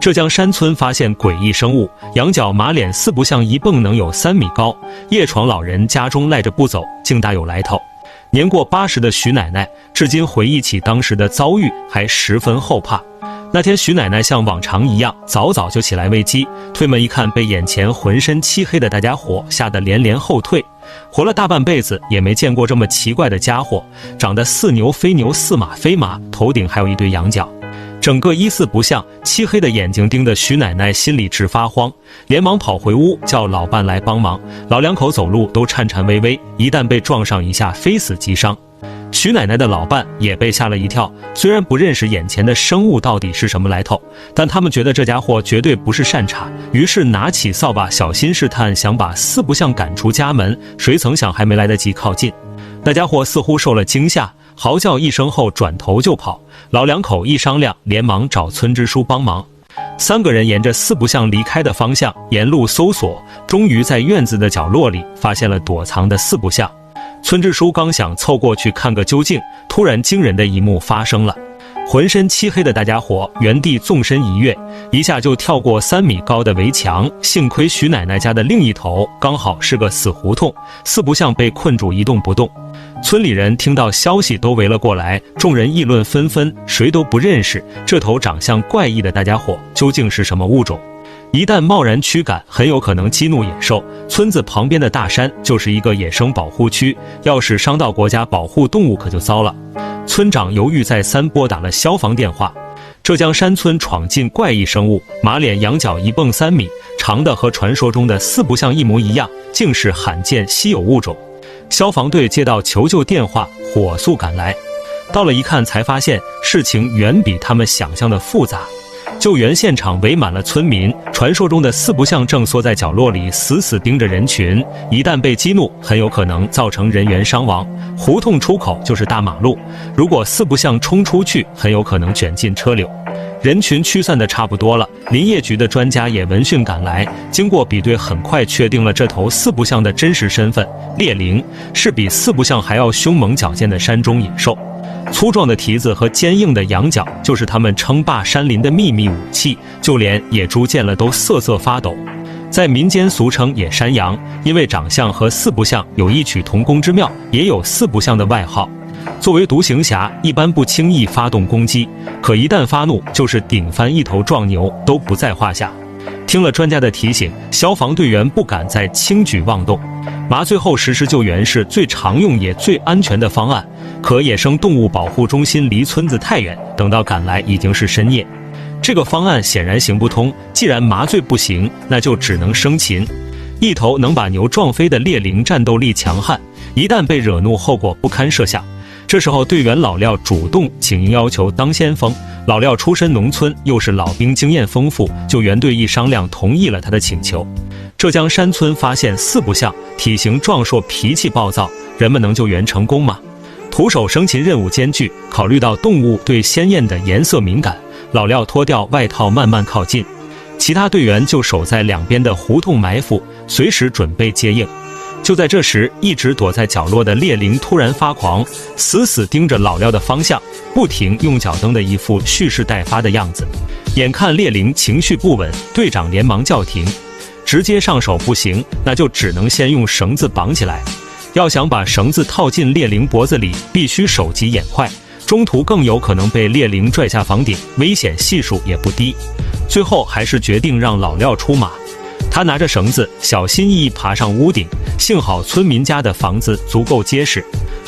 浙江山村发现诡异生物，羊角马脸四不像一蹦能有3米高，夜闯老人家中赖着不走，竟大有来头。年过80的徐奶奶至今回忆起当时的遭遇还十分后怕。那天徐奶奶像往常一样早早就起来喂鸡，推门一看，被眼前浑身漆黑的大家伙吓得连连后退。活了大半辈子也没见过这么奇怪的家伙，长得似牛非牛，似马非马，头顶还有一对羊角，整个一四不像，漆黑的眼睛盯得徐奶奶心里直发慌，连忙跑回屋叫老伴来帮忙。老两口走路都颤颤巍巍，一旦被撞上一下，非死即伤。徐奶奶的老伴也被吓了一跳，虽然不认识眼前的生物到底是什么来头，但他们觉得这家伙绝对不是善茬，于是拿起扫把小心试探，想把四不像赶出家门。谁曾想还没来得及靠近，那家伙似乎受了惊吓，嚎叫一声后转头就跑。老两口一商量，连忙找村支书帮忙。3个人沿着四不像离开的方向沿路搜索，终于在院子的角落里发现了躲藏的四不像。村支书刚想凑过去看个究竟，突然惊人的一幕发生了。浑身漆黑的大家伙原地纵身一跃，一下就跳过3米高的围墙。幸亏徐奶奶家的另一头刚好是个死胡同，四不像被困住一动不动。村里人听到消息都围了过来，众人议论纷纷，谁都不认识这头长相怪异的大家伙究竟是什么物种。一旦贸然驱赶，很有可能激怒野兽。村子旁边的大山就是一个野生保护区，要是伤到国家保护动物可就糟了。村长犹豫再三，拨打了消防电话。浙江山村闯进怪异生物，马脸羊角一蹦3米，长的和传说中的四不像一模一样，竟是罕见稀有物种。消防队接到求救电话，火速赶来。到了一看，才发现事情远比他们想象的复杂。救援现场围满了村民，传说中的四不像正缩在角落里死死盯着人群，一旦被激怒，很有可能造成人员伤亡。胡同出口就是大马路，如果四不像冲出去，很有可能卷进车流。人群驱散的差不多了，林业局的专家也闻讯赶来，经过比对，很快确定了这头四不像的真实身份——猎羚，是比四不像还要凶猛矫健的山中野兽。粗壮的蹄子和坚硬的羊角就是他们称霸山林的秘密武器，就连野猪见了都瑟瑟发抖。在民间俗称野山羊，因为长相和四不像有异曲同工之妙，也有四不像的外号。作为独行侠，一般不轻易发动攻击，可一旦发怒，就是顶翻一头壮牛都不在话下。听了专家的提醒，消防队员不敢再轻举妄动。麻醉后实施救援是最常用也最安全的方案，可野生动物保护中心离村子太远，等到赶来已经是深夜。这个方案显然行不通，既然麻醉不行，那就只能生擒。一头能把牛撞飞的猎羚战斗力强悍，一旦被惹怒，后果不堪设想。这时候队员老廖主动请缨，要求当先锋。老廖出身农村，又是老兵，经验丰富，救援队一商量，同意了他的请求。浙江山村发现四不像，体型壮硕，脾气暴躁，人们能救援成功吗？徒手生擒任务艰巨，考虑到动物对鲜艳的颜色敏感，老廖脱掉外套慢慢靠近，其他队员就守在两边的胡同埋伏，随时准备接应。就在这时，一直躲在角落的猎羚突然发狂，死死盯着老廖的方向，不停用脚蹬的一副蓄势待发的样子。眼看猎羚情绪不稳，队长连忙叫停。直接上手不行，那就只能先用绳子绑起来。要想把绳子套进猎羚脖子里，必须手疾眼快，中途更有可能被猎羚拽下房顶，危险系数也不低。最后还是决定让老廖出马。他拿着绳子小心翼翼爬上屋顶，幸好村民家的房子足够结实。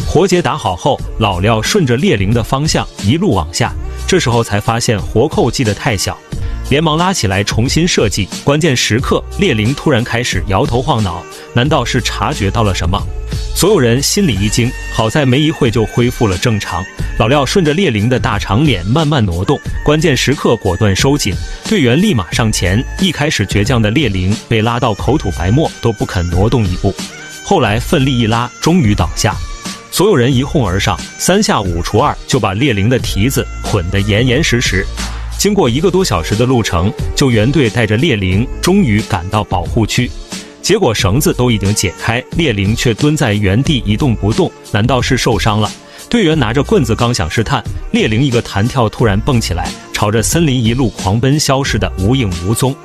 活结打好后，老廖顺着猎羚的方向一路往下，这时候才发现活扣系得太小，连忙拉起来重新设计。关键时刻，猎羚突然开始摇头晃脑，难道是察觉到了什么？所有人心里一惊，好在没一会就恢复了正常。老廖顺着猎羚的大长脸慢慢挪动，关键时刻果断收紧，队员立马上前。一开始倔强的猎羚被拉到口吐白沫都不肯挪动一步，后来奋力一拉，终于倒下。所有人一哄而上，3下5除2就把猎羚的蹄子捆得严严实实。经过1个多小时的路程，救援队带着猎羚终于赶到保护区。结果绳子都已经解开，猎羚却蹲在原地一动不动，难道是受伤了？队员拿着棍子刚想试探，猎羚一个弹跳突然蹦起来，朝着森林一路狂奔，消失得无影无踪。